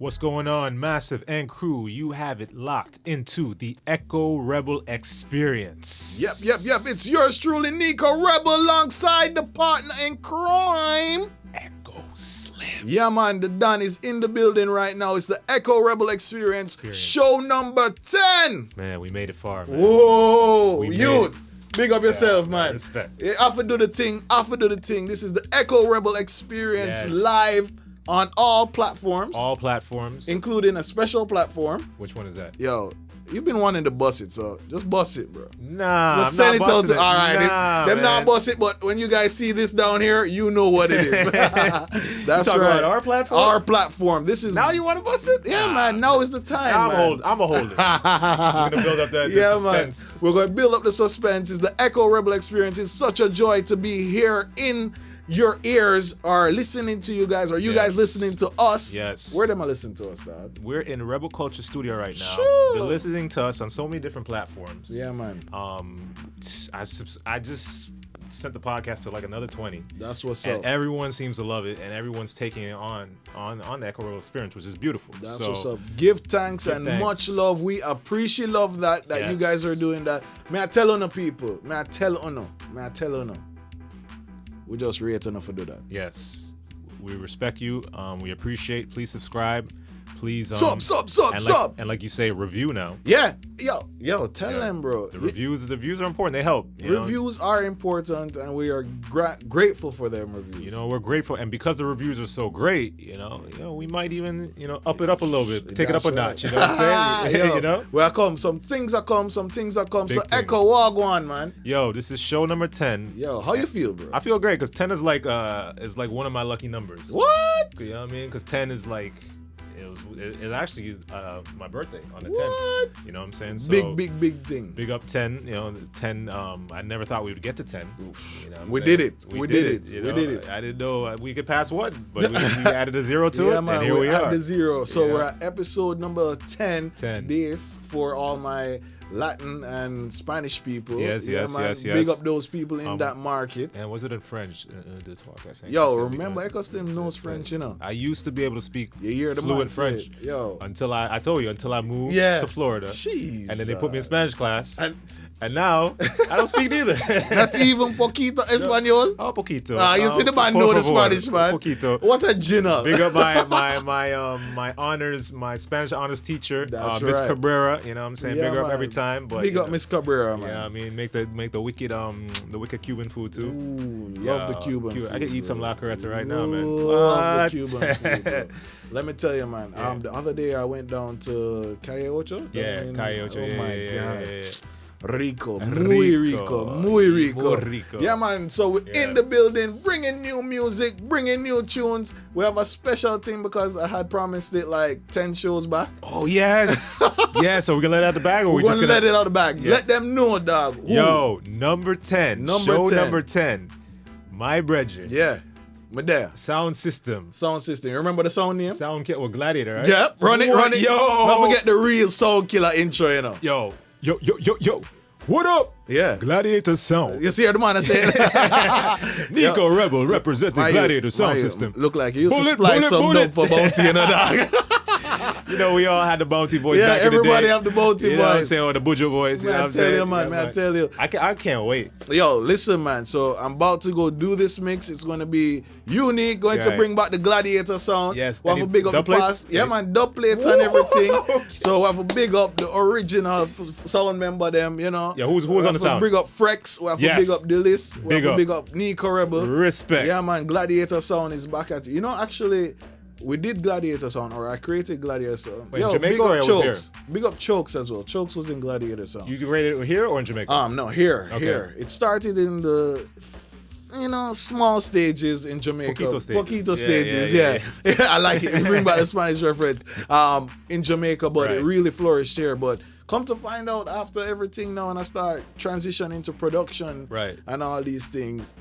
What's going on, Massvie and Crew? You have it locked into the Echo Rebel experience. Yep. It's yours truly, Nicko Rebel, alongside the partner in crime, Echo Slim. Yeah, man, the Don is in the building right now. It's the Echo Rebel experience. Show number 10. Man, we made it far, man. Whoa, youth. Big up yourself, man. Respect. Have to do the thing. This is the Echo Rebel experience live on all platforms. All platforms. Including a special platform. Which one is that? Yo, you've been wanting to bust it, so just bust it, bro. Nah, just send it out to all right. Them man. not bust it, but when you guys see this down here, you know what it is. That's you right. About our platform. Our platform. This is now you want to bust it? Yeah, man. Now is the time. I'm a hold it. We're gonna build up the suspense. Man. We're gonna build up the suspense. It's the Echo Rebel experience. It's such a joy to be here in your ears, or listening to you guys, or you guys listening to us. Yes. Where them I listen to us, Dad? We're in Rebel Culture Studio right now. Sure. They're listening to us on so many different platforms. Yeah, man. I just sent the podcast to like another 20. That's what's and up. everyone seems to love it, and everyone's taking it on the Echo Rebel experience, which is beautiful. That's what's up. Give thanks and much love. We appreciate that you guys are doing that. May I tell on the people? May I tell on? We just rate enough to do that. Yes. We respect you. We appreciate. Please subscribe. Please sub. And like you say, review now. Yeah. Yo, tell them, bro. The reviews are important. They help. Reviews are important, and we are grateful for them reviews. You know, we're grateful, and because the reviews are so great, you know, we might even, up it up a little bit, take it up a notch. You know what I'm saying? You know, welcome. Some things are come. So Echo Wagwan, man. Yo, this is show nummer 10. Yo, how you feel, bro? I feel great because 10 is like one of my lucky numbers. What? You know what I mean? Because 10 is like. It's actually my birthday on the 10th. What? You know what I'm saying? So big thing. Big up 10. 10. I never thought we would get to 10. Oof. You know we did it. We did it. I didn't know we could pass one, but we added a 0 to it. Yeah, man. And here we are. Added the 0. So we're at episode number 10. This for all my Latin and Spanish people. Yes. Big up those people in that market. And was it in French? Yo, remember Echo Slim knows French, you know. I used to be able to speak fluent French. Yo. Until I told you, until I moved to Florida. Jeez. And then they put me in Spanish class. And now I don't speak neither. Not even poquito Espanol? Oh, poquito. You see the man know the Spanish, man. Poquito. What a gina. Big up my Spanish honors teacher, Miss Cabrera. You know what I'm saying? Big up every time. But big up Miss Cabrera, man. Yeah, I mean make the wicked Cuban food too. Ooh, love the Cuban food. I could eat some La Carreta right now, man. Love the Cuban food, bro. Let me tell you, man. The other day I went down to Calle Ocho. Yeah, Calle Ocho. Oh my God. Yeah. Rico. Muy rico. Yeah, man. So we're in the building, bringing new music, bringing new tunes. We have a special thing because I had promised it like 10 shows back. Oh, yes. Yeah, so we're going to let it out the bag? Or we're going to let it out the bag. Yeah. Let them know, dog. Yo, number 10. Number 10. My brethren. Yeah. Me there. Sound system. You remember the sound name? Sound Killer with Gladiator, right? Yeah, run it. Yo. Don't forget the real Sound Killer intro, you know. Yo. What up? Yeah. Gladiator Sound. You see how the man I saying? Nicko Rebel representing Gladiator Sound System. Look like you used to supply some dub for Bounty, you know, dog. You know, we all had the Bounty voice back in the day. Yeah, everybody have the Bounty voice. You know what I'm saying? Or the Bujo voice. You know what I'm saying? Man, I tell you. I can't wait. Yo, listen, man. So I'm about to go do this mix. It's going to be unique. Going to bring back the Gladiator sound. Yes. We have to big up the past. Yeah, man. Dub plates and everything. Okay. So we have to big up the original sound member them, you know. Yeah, who's on the sound? Big up Frex. We have to big up Dillis. We have to big up Nicko Rebel. Respect. Yeah, man. Gladiator sound is back at you. You know, actually, we did Gladiator sound, or I created Gladiator sound. Wait, Jamaica big up Chokes. Big up Chokes as well. Chokes was in Gladiator sound. You rated it here or in Jamaica? No, here. It started in the small stages in Jamaica. Poquito stages. Yeah. I like it. Bring back the Spanish reference. In Jamaica, but it really flourished here. But come to find out after everything now, and I start transitioning to production and all these things.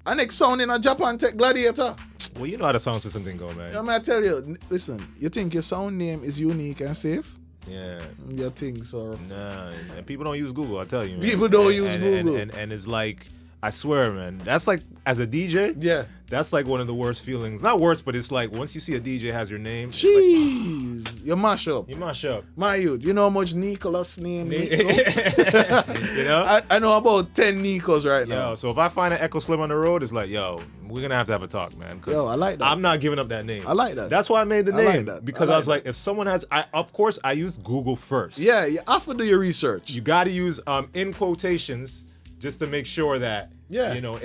And next sound in a Japan Tech Gladiator. Well, you know how the sound system thing go, man. Yeah, man, I tell you, listen, you think your sound name is unique and safe? Yeah. You think so? Nah, and people don't use Google, I tell you, man. People don't use Google. And it's like, I swear, man. That's like, as a DJ, Yeah. that's like one of the worst feelings. Not worst, but it's like once you see a DJ has your name, it's Jeez. like, You mash up. you mash up. My youth, you know how much Nicholas name Nicko? You know? I know about 10 Nickos right now. Yo, so if I find an Echo Slim on the road, it's like, yo, we're gonna have to have a talk, man. Yo, I like that. I'm not giving up that name. I like that. That's why I made the I like name. that. Because I I like was like, that. if someone has, of course, I use Google first. Yeah, you have to do your research. You got to use in quotations just to make sure that Yeah. you know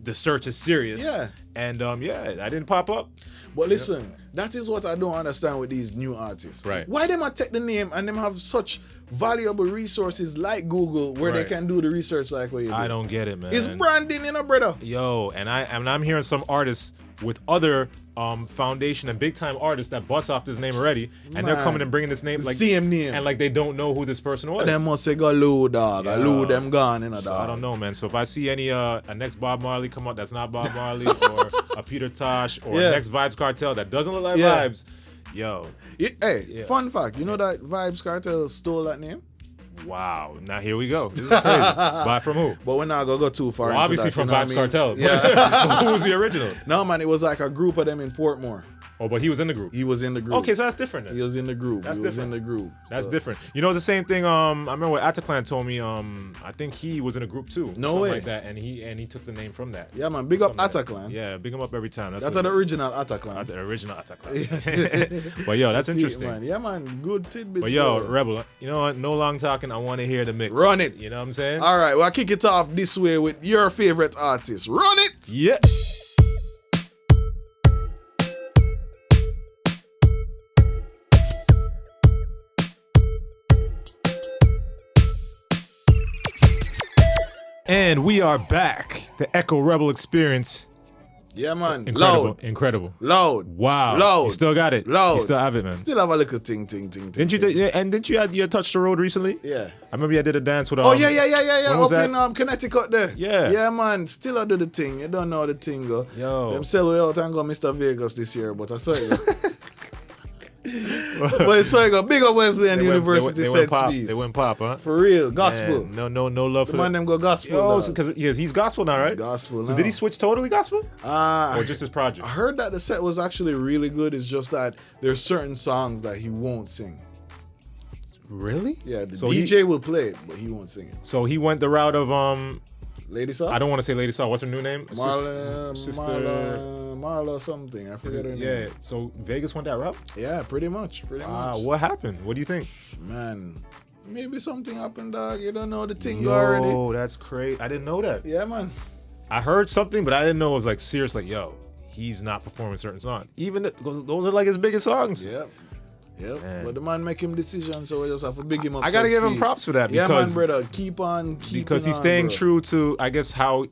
the search is serious. Yeah. And I didn't pop up. But listen, that is what I don't understand with these new artists. Right. Why them I take the name and them have such valuable resources like Google where they Right. can do the research like what you do? I don't get it, man. It's branding, brother. Yo, and I'm hearing some artists with other foundation and big time artists that bust off this name already, and they're Man. coming and bringing this name like Same name. and like they don't know who this person was. Them must say go low dog. Yeah. Low them gone in a So dog. I don't know, man. So if I see any a next Bob Marley come out that's not Bob Marley, or a Peter Tosh, or Yeah. next Vibes Cartel that doesn't look like Yeah. Vibes, yo, Hey, Yeah. fun fact. You know that Vibes Cartel stole that name? wow. Now here we go. This is crazy. Buy from who? But we're not gonna go too far Well, into obviously that, from you know what Vibes I mean? Cartel. Yeah. Who was the original? No, man, it was like a group of them in Portmore. Oh, but he was in the group. He was in the group. Okay, so that's different then. He was in the group. That's he was different. in the group. That's So- different. You know, the same thing. I remember what Ataclan told me. I think he was in a group too. No something way. like that, and he took the name from that. Yeah, man. Big up Something like Ataclan. that. Yeah, big him up every time. That's what an it is. original Ataclan. The original Ataclan. But yo, that's See it, interesting. man. Yeah, man. Good tidbits. But yo, there. Rebel, you know what? No long talking. I want to hear the mix. Run it. You know what I'm saying? All right, well, I'll kick it off this way with your favorite artist. Run it. Yeah. And we are back. The Echo Rebel experience. Yeah, man. Incredible. Loud. Incredible. Loud. Wow. Loud. You still got it. Loud. You still have it, man. Still have a little ting. Didn't you? Didn't you had touched the road recently? Yeah. I remember you did a dance with. Oh, yeah. when was Up in that? Connecticut there. Yeah. Yeah, man. Still I do the thing. You don't know how the thing go. Yo. Them sell way out and go Mr. Vegas this year, but I saw it. But it's so you go. Big up Wesleyan University they said went pop. speech. They went pop, huh? For real. Gospel. Man, no love The for man them go gospel. Yo, dog. because he's gospel now, right? It's gospel So now. did he switch totally gospel, Uh, or just his project? I heard that the set was actually really good. It's just that there's certain songs that he won't sing. Really? Yeah, the So DJ will play it, but he won't sing it. So he went the route of Lady Saw? I don't want to say Lady Saw. What's her new name? Marla something. I forget her Yeah. name. So Vegas went that route. Yeah, pretty much. What happened? What do you think? Man, maybe something happened, dog. You don't know the thing already. Yo, that's crazy. I didn't know that. Yeah, man. I heard something, but I didn't know it was like serious. Like, yo, he's not performing certain songs. Even those are like his biggest songs. Yep. Man. But the man make him decision, so we just have to big him up. I gotta so to give him speak. props for that Yeah, because man, brother. Keep on keeping because he's on, staying bro. true to, I guess, how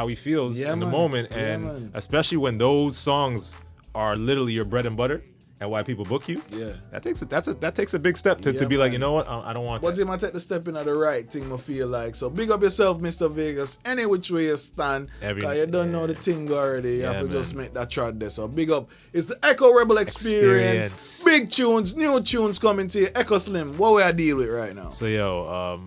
he feels Yeah, in the man. moment, Yeah, and man. especially when those songs are literally your bread and butter and why people book you. Yeah. That takes a big step to Yeah, be like, man. you know what, I don't want But that. he might take the step in at the right thing, I feel like. So big up yourself, Mr. Vegas. Any which way you stand. Because you don't know the thing already. You have to just make that trot there. So big up. It's the Echo Rebel Experience. Big tunes, new tunes coming to you. Echo Slim, what we are deal with right now? So yo,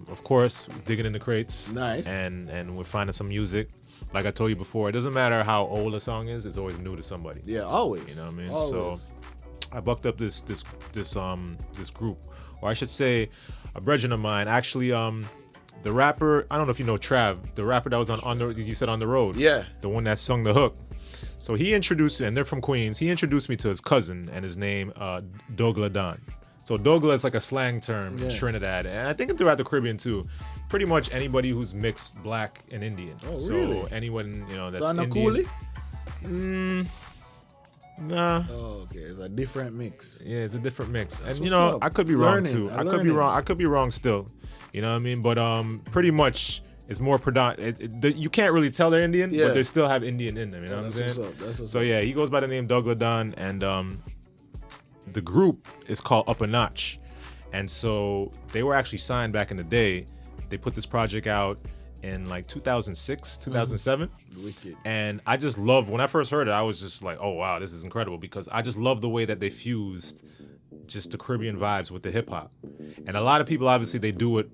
of course, digging in the crates. Nice. And we're finding some music. Like I told you before, it doesn't matter how old a song is; it's always new to somebody. Yeah, always. You know what I mean? Always. So I bucked up this group, or I should say, a brethren of mine. Actually, the rapper, I don't know if you know Trav, the rapper that was on the you said on the road. Yeah. The one that sung the hook. So he introduced, and they're from Queens. He introduced me to his cousin and his name, Dogla Don. So Dogla is like a slang term in Trinidad, and I think throughout the Caribbean too. Pretty much anybody who's mixed black and Indian. Oh, so really? anyone that's Sana Indian. Cooley? Nah. Oh, okay. It's a different mix. Yeah, it's a different mix. That's And you what's know, up. I could be wrong Learning, too. I could be learning. wrong. I could be wrong still. You know what I mean? But pretty much it's more predominant. You can't really tell they're Indian, Yeah. but they still have Indian in them. You know what I'm That's saying? what's up. That's what's So up. yeah, he goes by the name Doug Ladon, and the group is called Up a Notch. And so they were actually signed back in the day. They put this project out in like 2006, 2007. Wicked. And I just love, when I first heard it, I was just like, oh wow, this is incredible, because I just love the way that they fused just the Caribbean vibes with the hip hop. And a lot of people, obviously, they do it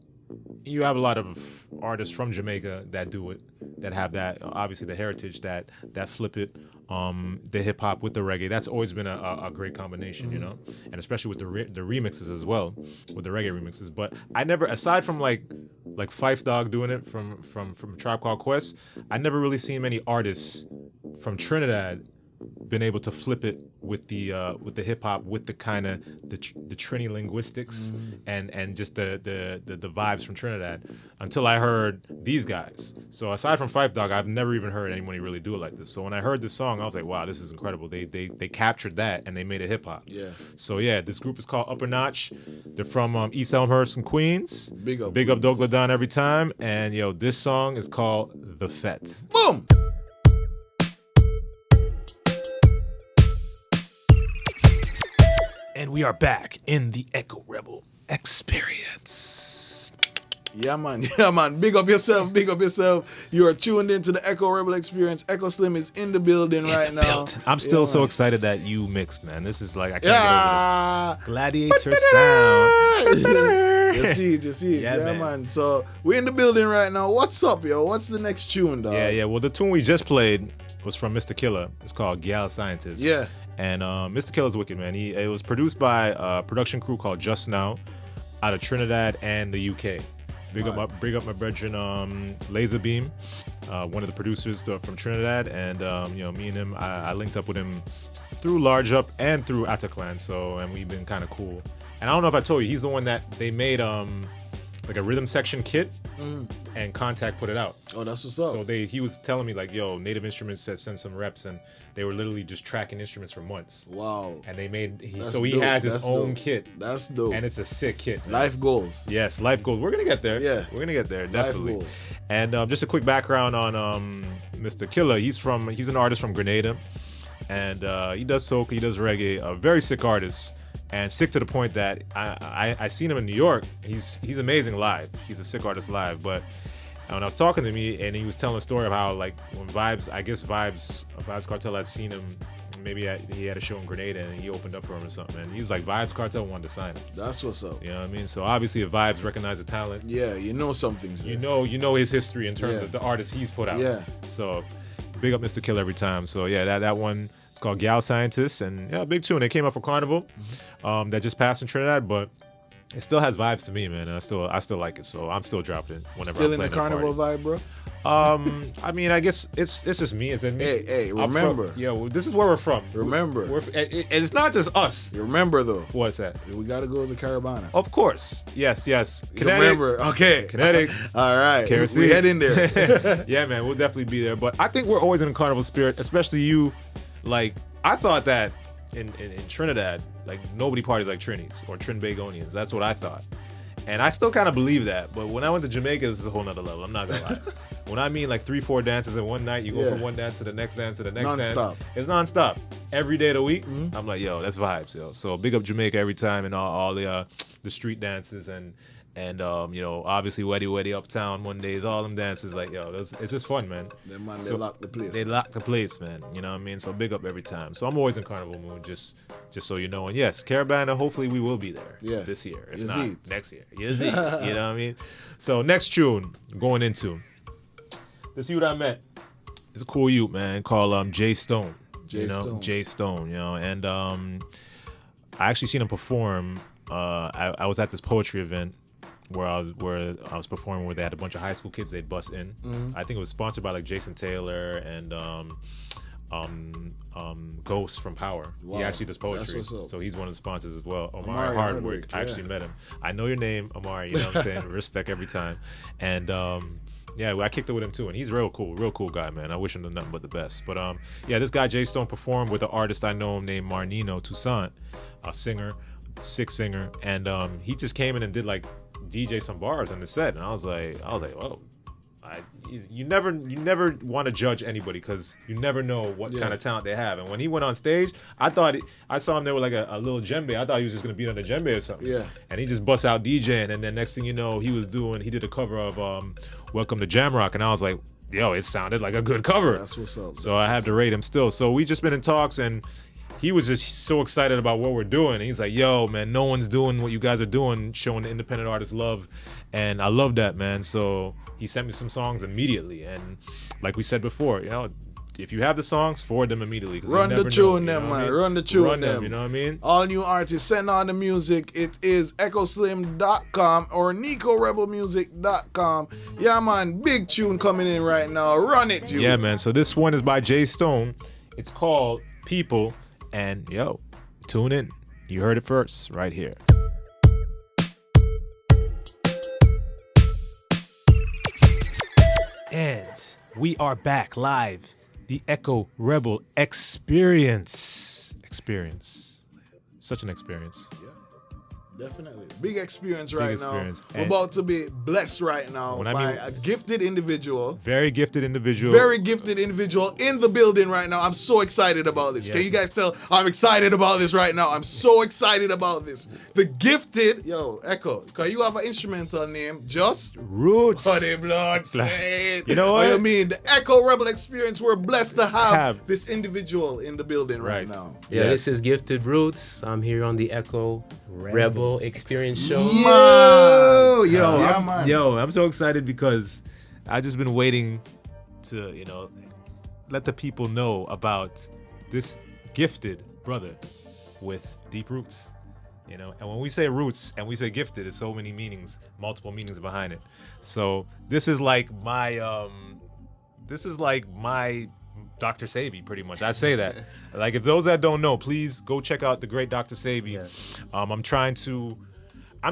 you have a lot of artists from Jamaica that do it, that have that obviously the heritage that flip it, the hip hop with the reggae. That's always been a great combination, you know, and especially with the remixes as well, with the reggae remixes. But I never, aside from like Phife Dawg doing it from Tribe Called Quest, I never really seen many artists from Trinidad been able to flip it with the hip hop, with the kind of the Trini linguistics and just the vibes from Trinidad, until I heard these guys. So aside from Phife Dawg, I've never even heard anybody really do it like this. So when I heard this song, I was like, wow, this is incredible. They captured that and they made it hip hop. Yeah. So yeah, this group is called Upper Notch. They're from East Elmhurst in Queens. Big up Doug Ladon every time. And yo, this song is called The Fete. Boom. And we are back in the Echo Rebel experience. Yeah, man. Big up yourself. You are tuned into the Echo Rebel experience. Echo Slim is in the building right now. I'm still so excited that you mixed, man. This is like, I can't get over this. Gladiator sound. You see it. Yeah, man. So we're in the building right now. What's up, yo? What's the next tune, dog? Yeah. Well, the tune we just played was from Mr. Killer. It's called Gyal Scientist. Yeah. And Mr. Killer's wicked, man. It was produced by a production crew called Just Now, out of Trinidad and the UK. Big up my brethren, Laserbeam, one of the producers from Trinidad, and me and him, I linked up with him through Large Up and through Ataclan. And we've been kind of cool. And I don't know if I told you, he's the one that they made like a rhythm section kit, and Contact put it out. Oh, that's what's up. So he was telling me like, yo, Native Instruments sent some reps, and they were literally just tracking instruments for months. Wow. And they made he has his own kit. That's dope. And it's a sick kit. Man. Life goals. Yes, life goals. We're gonna get there. Yeah, we're gonna get there, definitely. Life goals. And just a quick background on Mr. Killer. He's an artist from Grenada, and he does soca, he does reggae. A very sick artist. And sick to the point that I seen him in New York. He's amazing live. He's a sick artist live. But when I was talking to me, and he was telling a story of how, like, when Vibes Cartel had seen him, maybe he had a show in Grenada and he opened up for him or something. And he was like, Vibes Cartel wanted to sign him. That's what's up. You know what I mean? So obviously, if Vibes recognize the talent, yeah, you know something's there. You know his history in terms of the artists he's put out. Yeah. So big up Mr. Killer every time. So yeah, that one. It's called Gyal Scientist, and yeah, big tune. It came out for Carnival, that just passed in Trinidad, but it still has vibes to me, man. And I still like it, so I'm still dropping it whenever. Still I'm in the Carnival vibe, bro. I mean, I guess it's just me. It's in me. Hey, remember? This is where we're from. Remember, and it's not just us. You remember though? What's that? We got to go to Carabana. Of course, yes. Kinetic. Remember? Okay. Kinetic. All right. We head in there. Yeah, man, we'll definitely be there. But I think we're always in a carnival spirit, especially you. Like, I thought that in Trinidad, like, nobody parties like Trinis or Trinbagonians. That's what I thought. And I still kind of believe that. But when I went to Jamaica, it's a whole nother level. I'm not going to lie. When I mean like 3-4 dances in one night, you go from one dance to the next dance to the next non-stop. Dance. It's non-stop. Every day of the week, I'm like, yo, that's vibes, yo. So big up Jamaica every time, and all the street dances and obviously Weddy Uptown Mondays, all them dances, like, yo, it's just fun, man. They lock the place. They lock the place, man. You know what I mean? So big up every time. So I'm always in carnival mood, just so you know. And yes, Carabana, hopefully we will be there this year. If not, next year. You know what I mean? So next tune, going into this youth I met. It's a cool youth, man, called Jay Stone. Jay Stone, you know. And I actually seen him perform. I was at this poetry event where I was performing, where they had a bunch of high school kids they'd bust in. I think it was sponsored by like Jason Taylor and Ghost from Power. Wow. He actually does poetry, so he's one of the sponsors as well. Omari Hardwick. I actually met him. I know your name, Omari. You know what I'm saying? Respect every time. And I kicked it with him too, and he's real cool guy, man. I wish him nothing but the best. But this guy Jay Stone performed with an artist I know named Marnino Toussaint, a sick singer, and he just came in and did like DJ some bars on the set, and I was like, whoa. You never want to judge anybody because you never know what kind of talent they have. And when he went on stage, I saw him there with like a little djembe. I thought he was just gonna beat on the djembe or something. Yeah. And he just bust out DJing, and then next thing you know, he did a cover of Welcome to Jamrock, and I was like, yo, it sounded like a good cover. That's what's up. So I have to rate him still. So we just been in talks, and he was just so excited about what we're doing. He's like, yo, man, no one's doing what you guys are doing, showing the independent artists love. And I love that, man. So he sent me some songs immediately. And like we said before, if you have the songs, forward them immediately. Run the tune them, man. Run the tune them. You know what I mean? All new artists, send on the music. It is echoslim.com or NicoRebelMusic.com. Yeah, man. Big tune coming in right now. Run it, Jude. Yeah, man. So this one is by Jay Stone. It's called People. And, tune in. You heard it first right here. And we are back live. The Echo Rebel Experience. Such an experience. Yeah, definitely. Big experience right now. We're about to be blessed right now by a gifted individual. Very gifted individual. Very gifted individual in the building right now. I'm so excited about this. Yes. Can you guys tell I'm excited about this right now? I'm so excited about this. The gifted, Echo, because you have an instrumental name, Just Roots. Honey blood say. You know what I mean? The Echo Rebel Experience, we're blessed to have this individual in the building right now. Yeah, This is Gyfted Roots. I'm here on the Echo Rebel Experience Show. I'm so excited because I've just been waiting to, let the people know about this gifted brother with deep roots. And when we say roots and we say gifted, there's so many meanings, multiple meanings behind it. So this is like my Dr. Sabi, pretty much. I say that. Like, if those that don't know, please go check out the great Dr. Sabi. Yeah. I'm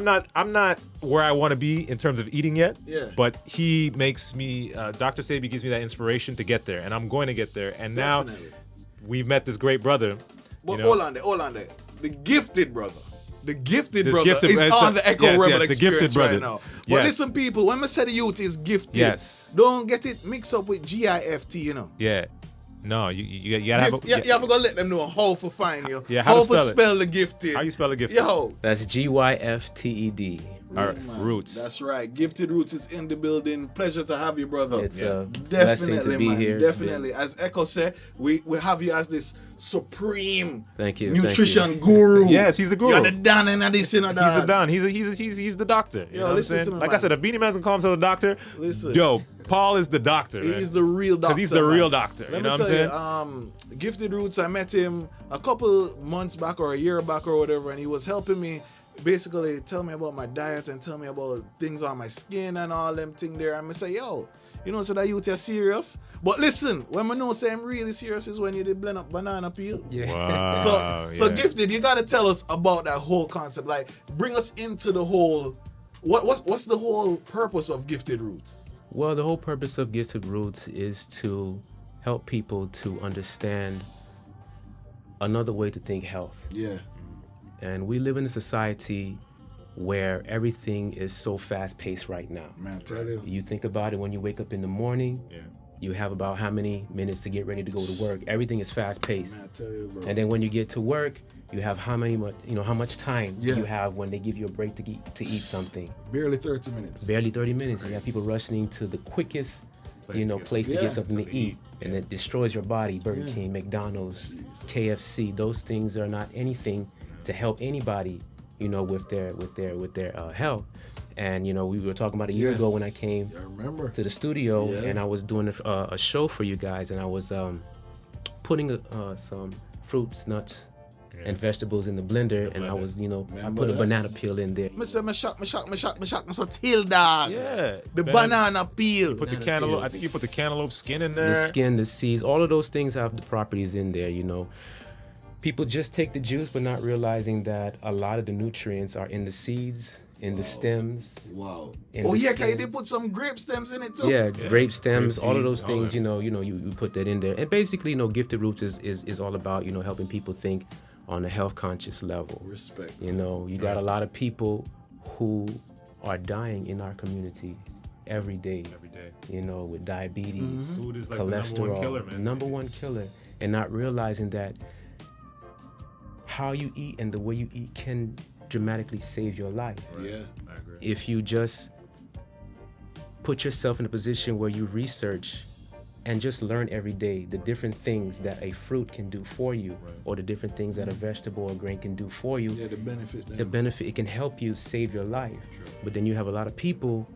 not where I want to be in terms of eating yet. Yeah. But he makes me, Dr. Sabi gives me that inspiration to get there, and I'm going to get there. And now we've met this great brother. But hold on there. The gifted brother. The gifted brother is on the Echo Rebel Experience right now. But listen, people, when I say the youth is gifted, don't get it mixed up with GIFT, Yeah. No, you gotta have you have to go let them know how to find you. Yeah, how to spell the gifted. How you spell the gifted? That's GYFTED. Roots. That's right. Gyfted Roots is in the building. Pleasure to have you, brother. It's a blessing to be here. Definitely. As Echo said, we have you as this supreme nutrition guru. Yes, he's the guru. You're the Don and this and that. He's the Don. He's the doctor. You know what I'm saying? Like I said, if Beanie Man's gonna call himself the doctor, Paul is the doctor. He's the real doctor. Because he's the real doctor. Let me tell you, Gyfted Roots, I met him a couple months back or a year back or whatever, and he was helping me basically tell me about my diet and tell me about things on my skin and all them things there. I'm say, so that youth are serious. But listen, when I know say I'm really serious is when you did blend up banana peel. Yeah. Wow, so Gyfted, you gotta tell us about that whole concept. Like, bring us into the whole. What's the whole purpose of Gyfted Roots? Well, the whole purpose of Gyfted Roots is to help people to understand another way to think health. Yeah. And we live in a society where everything is so fast-paced right now. Man, tell you. You think about it when you wake up in the morning. Yeah. You have about how many minutes to get ready to go to work. Everything is fast-paced. Man, tell you, bro. And then when you get to work, you have how much time you have when they give you a break to eat something. Barely 30 minutes. Barely 30 minutes. You have people rushing to the quickest place to get something to eat. And it destroys your body. Burger King, McDonald's, KFC, those things are not anything to help anybody, with their health. And we were talking about a year ago when I came to the studio and I was doing a show for you guys, and I was putting some fruits, nuts, and vegetables in the blender, and I was, I put a banana peel in there. Me shock, so till dog. Yeah. The banana peel. Put the cantaloupe. I think you put the cantaloupe skin in there. The skin, the seeds, all of those things have the properties in there, People just take the juice, but not realizing that a lot of the nutrients are in the seeds, in the stems. Wow. Can they put some grape stems in it too? Yeah, grape stems, all of those things, you put that in there. And basically, Gyfted Roots is all about, helping people think on a health conscious level. Respect. You got a lot of people who are dying in our community every day. With diabetes, Food is like cholesterol, the number one killer, man. Number one killer, and not realizing that how you eat and the way you eat can dramatically save your life. Right. Yeah, I agree. If you just put yourself in a position where you research and just learn every day the different things that a fruit can do for you, or the different things that a vegetable or grain can do for you. Yeah, the benefit. The benefit, it can help you save your life. But then you have a lot of people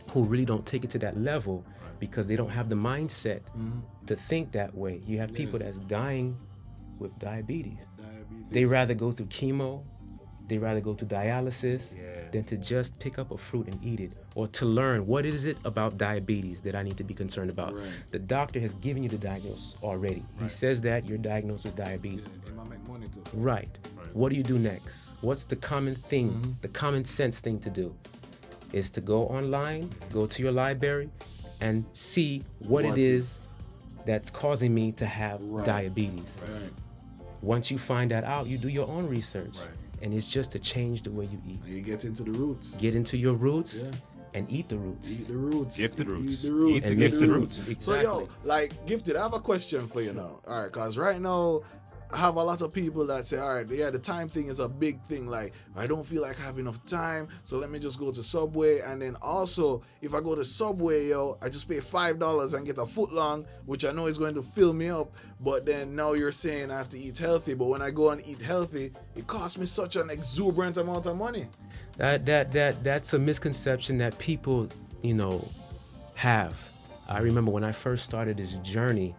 who really don't take it to that level because they don't have the mindset to think that way. You have people that's dying with diabetes. They rather go through chemo, they rather go to dialysis than to just pick up a fruit and eat it, or to learn what is it about diabetes that I need to be concerned about. The doctor has given you the diagnosis already. He says that you're diagnosed with diabetes. Right. What do you do next? What's the common thing, the common sense thing to do? Is to go online, go to your library, and see what it is that's causing me to have diabetes. Once you find that out, you do your own research. And it's just to change the way you eat. And you get into the roots. Get into your roots and eat the roots. Eat the roots. Gyfted Roots. Eat the Gyfted Roots. Exactly. So, yo, like, Gyfted, I have a question for you now. All right, because right now, I have a lot of people that say, all right, yeah, the time thing is a big thing. Like, I don't feel like I have enough time, so let me just go to Subway. And then also, if I go to Subway, yo, I just pay $5 and get a foot long, which I know is going to fill me up. But then now you're saying I have to eat healthy. But when I go and eat healthy, it costs me such an exuberant amount of money. That's a misconception that people, have. I remember when I first started this journey,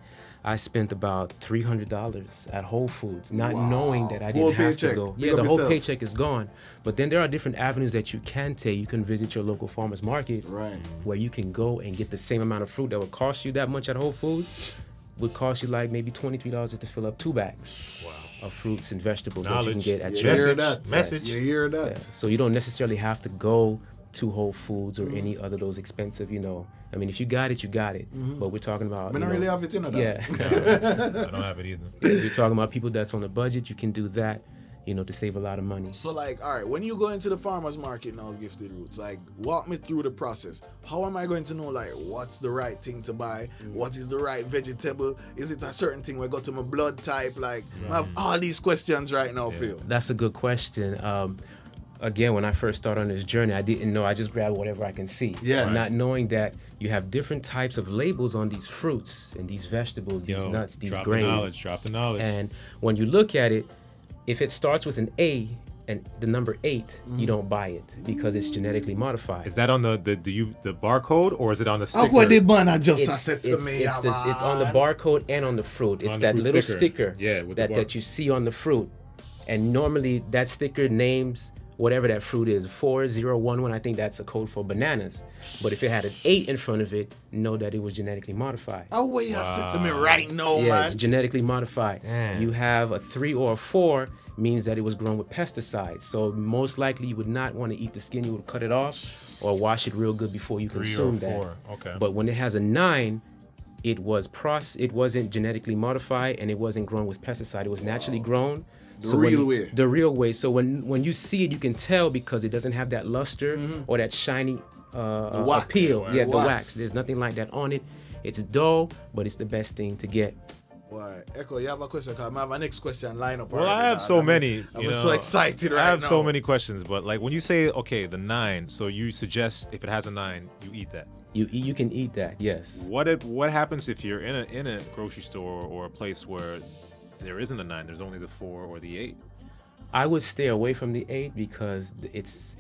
I spent about $300 at Whole Foods, not knowing that I didn't have to go. Yeah, the whole paycheck is gone. But then there are different avenues that you can take. You can visit your local farmers markets where you can go and get the same amount of fruit that would cost you that much at Whole Foods. Would cost you like maybe $23 just to fill up 2 bags of fruits and vegetables that you can get at your message. You hear that? Yeah. So you don't necessarily have to go to Whole Foods or any other those expensive, I mean, if you got it, you got it. But we're talking about. I don't really have it in Yeah. I don't have it either. You're talking about people that's on a budget. You can do that, to save a lot of money. So, like, all right, when you go into the farmer's market now, Gyfted Roots, like, walk me through the process. How am I going to know, like, what's the right thing to buy? What is the right vegetable? Is it a certain thing where I go to my blood type? Like, I have all these questions right now, Phil. That's a good question. Again, when I first started on this journey, I didn't know. I just grabbed whatever I can see. Not knowing that you have different types of labels on these fruits and these vegetables, these nuts, these grains. Drop the knowledge. And when you look at it, if it starts with an A and the number 8, you don't buy it because it's genetically modified. Is that on the barcode, or is it on the sticker? What did man just said to me? It's on the barcode and on the fruit. It's that little sticker that you see on the fruit. And normally that sticker names whatever that fruit is, 4011, I think that's a code for bananas. But if it had an 8 in front of it, know that it was genetically modified. Oh, wait, you said to me right now, man. Yeah, it's genetically modified. Damn. You have a 3 or a 4, means that it was grown with pesticides. So most likely you would not want to eat the skin. You would cut it off or wash it real good before you consume that. 3 or 4, okay. But when it has a 9, it wasn't genetically modified and it wasn't grown with pesticide. It was naturally grown. The real way. So when you see it, you can tell because it doesn't have that luster or that shiny appeal. Right. Yeah, the wax. There's nothing like that on it. It's dull, but it's the best thing to get. Why, Echo, you have a question? Cause I have a next question line up. Well, I have so many. I'm so excited right now. I have so many questions, but like when you say, okay, the 9, so you suggest if it has a 9, you eat that. You can eat that, yes. What happens if you're in a grocery store or a place where there isn't a 9, there's only the 4 or the 8? I would stay away from the 8 because it's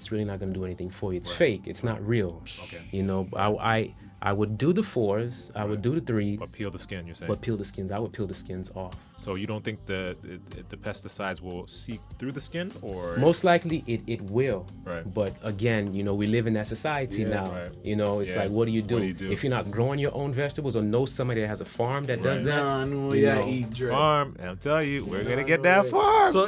really not going to do anything for you. It's fake. It's not real. Okay. I would do the 4s. I would do the 3s. But peel the skin, you're saying? But peel the skins. I would peel the skins off. So you don't think the pesticides will seep through the skin, or? Most likely it will. Right. But again, we live in that society now. Right. It's like, what do you do? If you're not growing your own vegetables or know somebody that has a farm that does that? Eat farm. And I'm telling you, we're gonna get that farm. So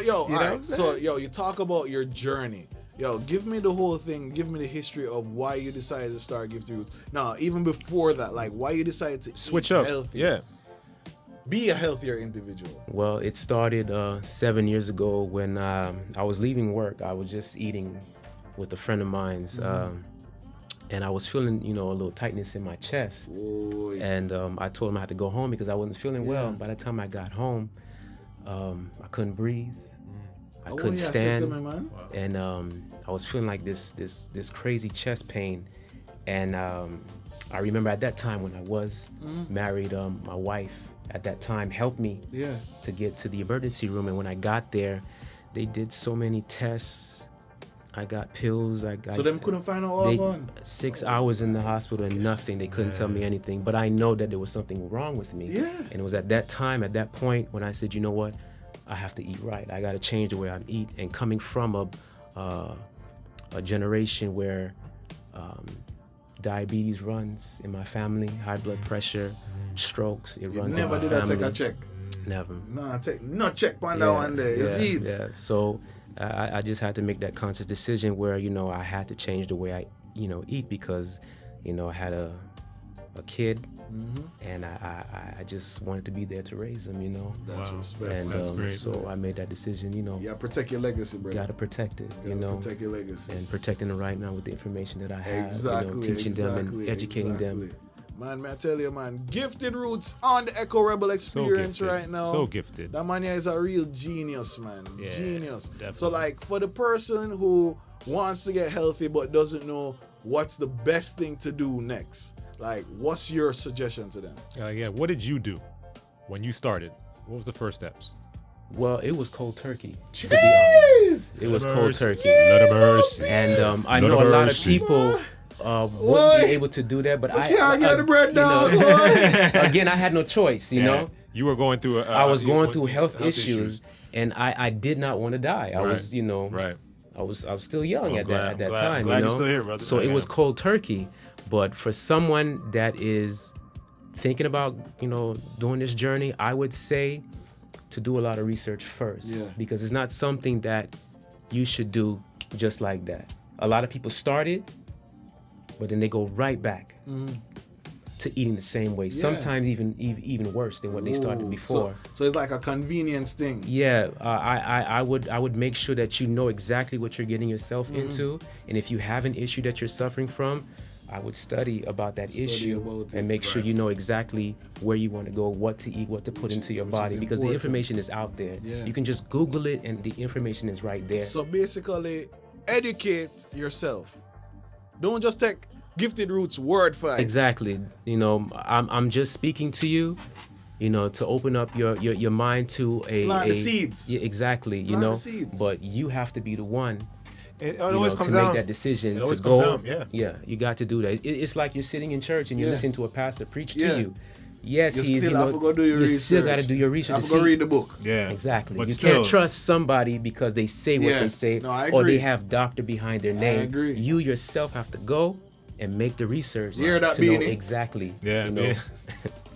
you talk about your journey. Yo, give me the whole thing. Give me the history of why you decided to start Gyfted Roots. Now, even before that, like why you decided to switch up, healthy. Yeah, be a healthier individual. Well, it started 7 years ago when I was leaving work. I was just eating with a friend of mine's, and I was feeling, a little tightness in my chest. Oy. And I told him I had to go home because I wasn't feeling well. By the time I got home, I couldn't breathe. I couldn't stand, and I was feeling like this crazy chest pain, and I remember at that time when I was married, my wife at that time helped me to get to the emergency room. And when I got there, they did so many tests. I got pills. So them couldn't find out all gone? 6 hours in the hospital and nothing. They couldn't tell me anything. But I know that there was something wrong with me. Yeah. And it was at that time, at that point, when I said, you know what? I have to eat right. I got to change the way I eat. And coming from a generation where diabetes runs in my family, high blood pressure, strokes, it runs in my family. Never did I take a check? Never. No check on that one there. You see it? Yeah. So I just had to make that conscious decision where, you know, I had to change the way I, you know, eat because, you know, I had a kid and I just wanted to be there to raise him, you know. That's respect. And That's great. so I made that decision, you know. Yeah, protect your legacy, brother. Got to protect it, you know. Protect your legacy. And protecting it right now with the information that I have, Exactly. you know, teaching them and educating them. Man, may I tell you, man, Gyfted Roots on the Echo Rebel experience right now. So gifted. That man here is a real genius, man. Yeah, Genius. definitely. So, like, for the person who wants to get healthy but doesn't know what's the best thing to do next, like, what's your suggestion to them? What did you do when you started? What was the first steps? Well, it was cold turkey. To Jeez! be honest. It was cold turkey. And I know a lot of people wouldn't be able to do that, but I can't get the bread down. Again, I had no choice, you know. You were going through I was going through health issues, and I did not want to die. I was, you know, I was still young at that time, glad you know. you're still here, brother. So it was cold turkey. But for someone that is thinking about, you know, doing this journey, I would say to do a lot of research first, because it's not something that you should do just like that. A lot of people start it, but then they go right back to eating the same way. Sometimes even worse than what they started before. So it's like a convenience thing. Yeah, I would make sure that you know exactly what you're getting yourself into, and if you have an issue that you're suffering from, I would study about that issue and make sure you know exactly where you want to go, what to eat, what to put into your body, because the information is out there. You can just Google it and the information is right there. So basically, educate yourself. Don't just take Gyfted Roots word for it. Exactly. You know, I'm just speaking to you, you know, to open up your mind to plant the seeds. Yeah, exactly. You Plant know, the seeds. But you have to be the one. It always comes to down. make that decision It always to go. comes down, Yeah, you got to do that. It's like you're sitting in church and you're listening to a pastor preach to you. Yes, you still have to go do your research. Still got to do your research. Have to go read the book. Yeah, exactly. But you still, can't trust somebody because they say what they say, or they have doctor behind their name. I agree. You yourself have to go and make the research You hear that, to know Beanie? exactly. Yeah, you know.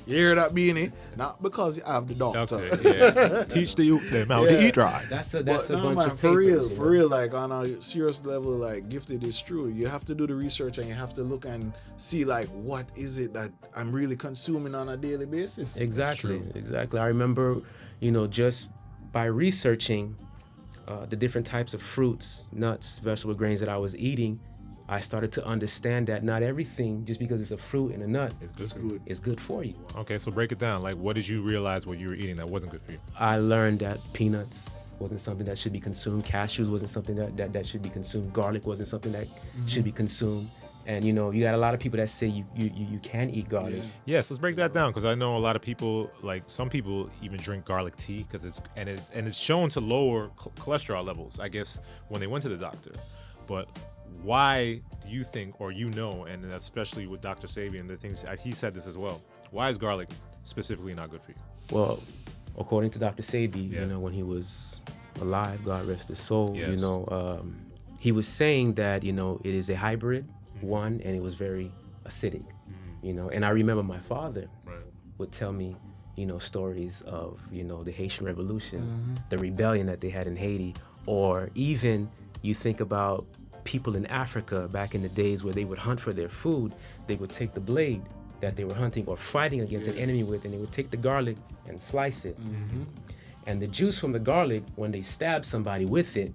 You hear that, Beanie? Not because you have the doctor. Teach the youth them how to eat right. That's a But bunch man, of for papers, real, for real, like on a serious level, like Gyfted is true. You have to do the research and you have to look and see like what is it that I'm really consuming on a daily basis. Exactly. I remember, you know, just by researching the different types of fruits, nuts, vegetable grains that I was eating, I started to understand that not everything, just because it's a fruit and a nut, is good for you. Okay, so break it down. Like, what did you realize what you were eating that wasn't good for you? I learned that peanuts wasn't something that should be consumed. Cashews wasn't something that should be consumed. Garlic wasn't something that should be consumed. And, you know, you got a lot of people that say you can eat garlic. Yes, let's break that down, because I know a lot of people, like some people even drink garlic tea because it's shown to lower cholesterol levels, I guess, when they went to the doctor. But why do you think, or you know, and especially with Dr. Sabian, the things he said this as well, why is garlic specifically not good for you? Well, according to Dr. Sabi, you know, when he was alive, God rest his soul, you know, he was saying that, you know, it is a hybrid one, and it was very acidic, you know. And I remember my father would tell me, you know, stories of, you know, the Haitian Revolution, the rebellion that they had in Haiti, or even you think about people in Africa back in the days where they would hunt for their food, they would take the blade that they were hunting or fighting against an enemy with, and they would take the garlic and slice it. And the juice from the garlic, when they stabbed somebody with it,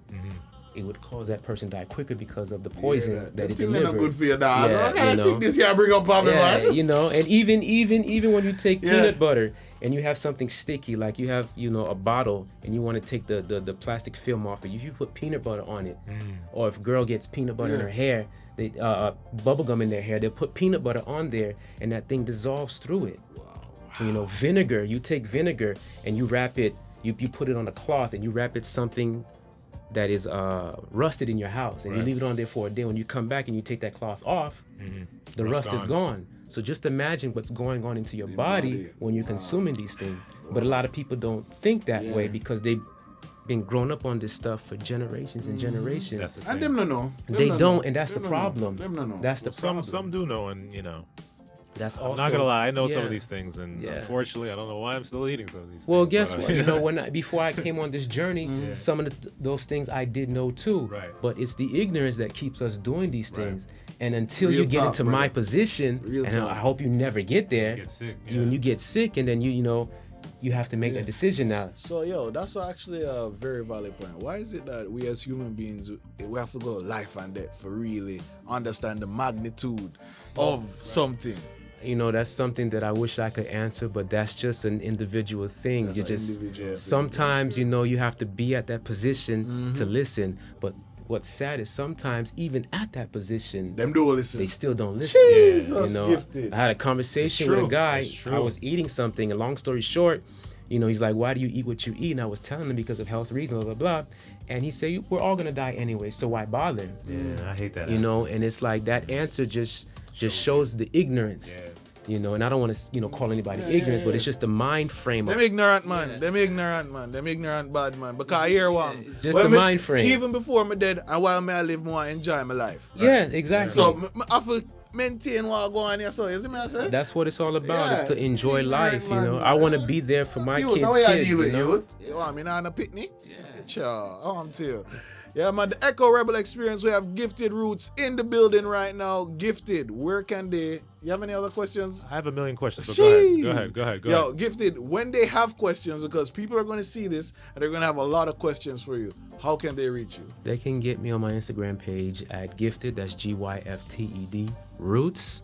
it would cause that person to die quicker because of the poison that it delivered. Not good for your dog. Yeah, I gotta take this here, bring up Bobby, man. You know, and even when you take peanut butter and you have something sticky, like you have, you know, a bottle and you want to take the plastic film off it, if you put peanut butter on it, or if a girl gets peanut butter in her hair, they bubble gum in their hair. They'll put peanut butter on there, and that thing dissolves through it. Wow. Vinegar. You take vinegar and you wrap it. You put it on a cloth and you wrap it something that is rusted in your house, and you leave it on there for a day. When you come back and you take that cloth off, the rust is gone. So just imagine what's going on into your body when you're consuming these things. But a lot of people don't think that way because they've been grown up on this stuff for generations and generations. That's the and thing. them no know. They don't, and that's the problem. That's the problem. Some do know, and that's I'm also, not gonna lie, I know some of these things, and unfortunately, I don't know why I'm still eating some of these Well, things. guess what? Before I came on this journey, some of those things I did know too. Right. But it's the ignorance that keeps us doing these things. And until you get into my position, I hope you never get there. Get sick. When you get sick, and then you have to make that decision now. So that's actually a very valid point. Why is it that we as human beings, we have to go life and death for really understand the magnitude of something? That's something that I wish I could answer, but that's just an individual thing. Sometimes you have to be at that position to listen. But what's sad is sometimes even at that position, them don't listen. They still don't listen. Jesus, Gyfted. I had a conversation with a guy. I was eating something, and long story short, he's like, "Why do you eat what you eat?" And I was telling him because of health reasons, blah blah blah. And he said, "We're all gonna die anyway, so why bother?" Yeah, I hate that. And it's like that answer just shows the ignorance. And I don't want to call anybody ignorant, but it's just the mind frame. Them ignorant man, them ignorant bad man. Because I hear one. It's just the mind frame. Even before I'm dead, and while I live more, I enjoy my life. Yeah, exactly. So I have to maintain what I go on here. So you see me I say? That's what it's all about. Is to enjoy life. I want to be there for my kids. How you deal with youth? You want me on a picnic? Sure. I'm tell you. Yeah, man, the Echo Rebel Experience. We have Gyfted Roots in the building right now. Gyfted, where can they? You have any other questions? I have a million questions. So go ahead. Yo, Gyfted, when they have questions, because people are going to see this and they're going to have a lot of questions for you, how can they reach you? They can get me on my Instagram page at Gyfted, that's Gyfted Roots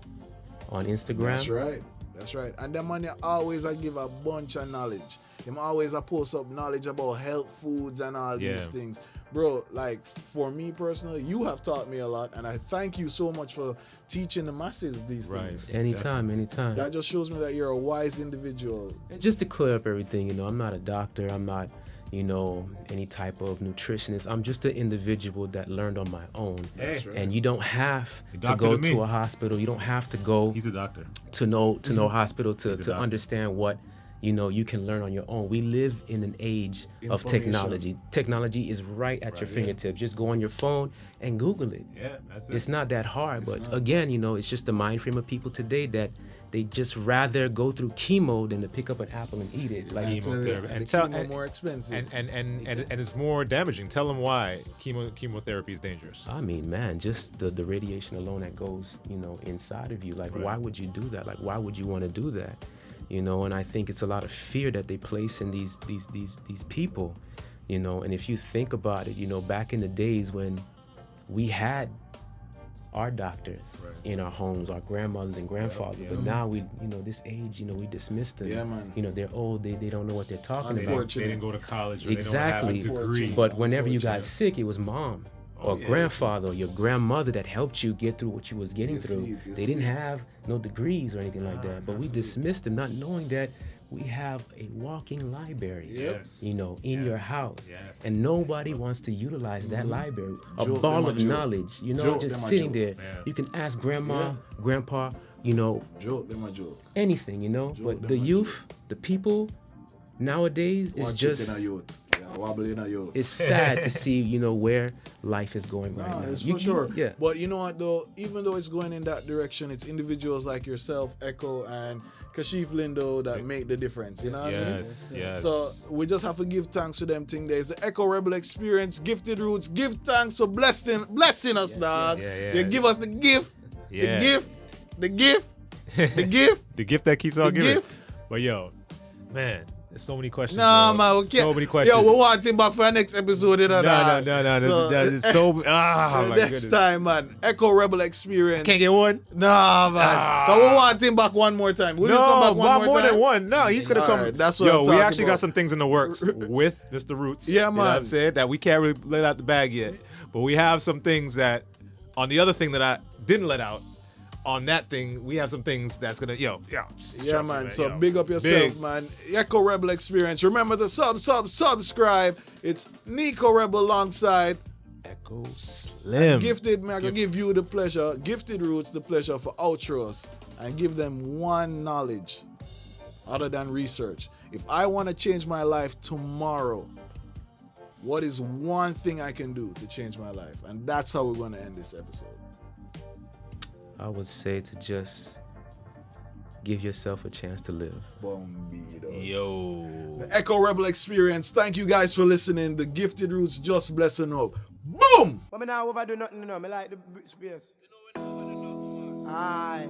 on Instagram. That's right. And the man always give a bunch of knowledge. Him always post up knowledge about health foods and all these things. Bro, like for me personally, you have taught me a lot, and I thank you so much for teaching the masses these things. Anytime. That just shows me that you're a wise individual. And just to clear up everything, I'm not a doctor. I'm not, any type of nutritionist. I'm just an individual that learned on my own. That's right. And you don't have to go to a hospital. You don't have to go. He's a doctor. To no hospital to understand what you can learn on your own. We live in an age of technology. Technology is right at your fingertips. Just go on your phone and Google it. Yeah, that's it. It's not that hard, again, it's just the mind frame of people today that they just rather go through chemo than to pick up an apple and eat it. Like chemotherapy, and chemo more expensive, and it's more damaging. Tell them why chemotherapy is dangerous. I mean, man, just the radiation alone that goes, inside of you. Like, why would you do that? Like, why would you want to do that? And I think it's a lot of fear that they place in these people, and if you think about it, back in the days when we had our doctors in our homes, our grandmothers and grandfathers, but now we, this age, we dismiss them. Yeah, man. They're old, they don't know what they're talking about. They didn't go to college or exactly. They don't have a degree. But whenever you got sick, it was mom or grandfather or your grandmother that helped you get through what you was getting through. They didn't have no degrees or anything like that, but we dismissed them, not knowing that we have a walking library, in your house, and nobody wants to utilize that library, a ball of knowledge, just sitting there. You can ask grandma, grandpa, anything, but the youth, the people nowadays is just. It's sad to see, where life is going right now. It's for sure. Yeah. But you know what, though? Even though it's going in that direction, it's individuals like yourself, Echo, and Kashif Lindo that make the difference. You know what I mean? Yes. So we just have to give thanks to them thing. There's the Echo Rebel Experience, Gyfted Roots. Give thanks for blessing us, dog. You give us the gift, the gift, the gift, the gift. The gift that keeps on giving. But yo, man. There's so many questions. Nah, man, we so many questions. Yo, we want him back for our next episode. No. It's so. My next time, man. Echo Rebel Experience. Can't get one? Nah, man. But we want him back one more time. Will you come back one more time? Than one. No, he's going to come. Right, that's what I'm we actually about. got some things in the works with Mr. Roots. Yeah, man. You know what I'm saying? That we can't really let out the bag yet. But we have some things that On the other thing that I didn't let out, on that thing, we have some things that's gonna yeah, man. So big up yourself, man. Echo Rebel Experience. Remember to subscribe. It's Nicko Rebel alongside Echo Slim. Gyfted, man. I'm gonna give you the pleasure. Gyfted Roots the pleasure for outros and give them one knowledge other than research. If I want to change my life tomorrow, what is one thing I can do to change my life? And that's how we're going to end this episode. I would say to just give yourself a chance to live. Bombidos. Yo. The Echo Rebel Experience. Thank you guys for listening. The Gyfted Roots, just blessing up. Boom! But me now overdo nothing, you know. Me like the space. Alright.